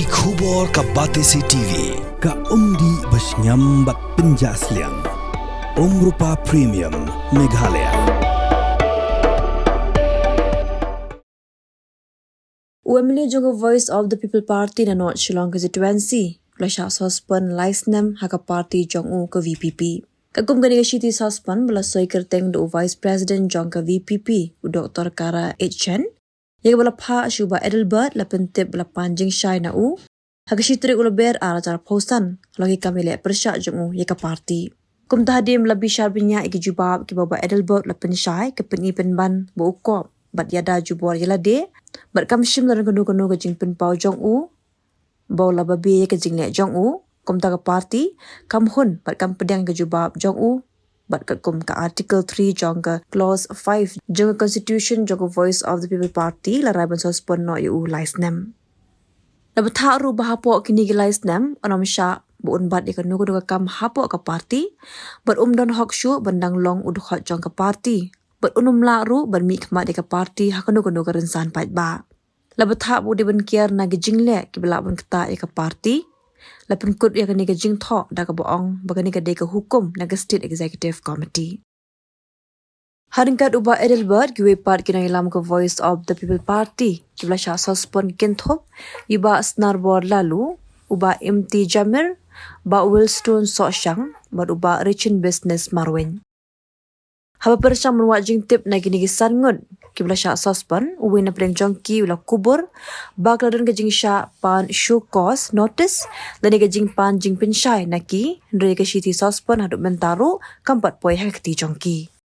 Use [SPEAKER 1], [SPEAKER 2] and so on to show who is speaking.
[SPEAKER 1] Ki khubor ka Batesi TV.
[SPEAKER 2] Ka umdi basnyam bat penjaslian. Rupa Premium Meghalaya.
[SPEAKER 3] UMLA jogo Voice of the People Party na North Shillong constituency. Shah Sospon Snem haka party jong ke VPP. Kagum gani Shiti Sospon belasoi kerteng do Vice President jong ke VPP u Dr. Kara Chen. Yang bala pa shuba Adelbert la pentip bala panjing Shah na u. Haka shitrik ula ber ara cara posan. Lagi kami le persyak jong ye ka party. Kum tahadim la bishar binya iki jubab ki baba Adelbert la pensyai ke peni penban bu ukop. Bat yada jubor yala de. Bat kam shim la kanu ke jing pen pau jong u. Bau la babi ke jing le jong u. Kum ta ka party kam hun bat kam pedang ke jubab jong u. Bat kat kum ka article 3 jong ke clause 5 jong constitution jong Voice of the People Party la raiban Sospon no yu Snem. La bataru bahapo kini ke Snem onam Shah buun bat ikan nuku kam hapo ka party. Bat don hok shu bandang long udhot jong ka party. Bat unum la ru ban mi kmat ka party hakanu kanu ka rensan pait ba. La batha bu de ban kiar na gijing le ki bela ban kata ka party. La penkut ya kani ka jing tho da ka boong bagani ka de ka hukum na ka state executive committee. Haringkat uba Adelbert giwe part kina ilam ka Voice of the People Party. Kibla Shah Sospon kinthop iba snarbor lalu uba MT Jamir ba Willstone Soshang ba uba Richin Business Marwin. Haba persang menuat jing tip na gini gisan Ngut. Kibla Shah Sospon uwi na peleng jongki ula kubur bak ladun ke jing Shah pan show cause notice dan ke jing pan jing pensyai naki ndre ke Shiti Sospon haduk mentaru kampat poi hekti jongki.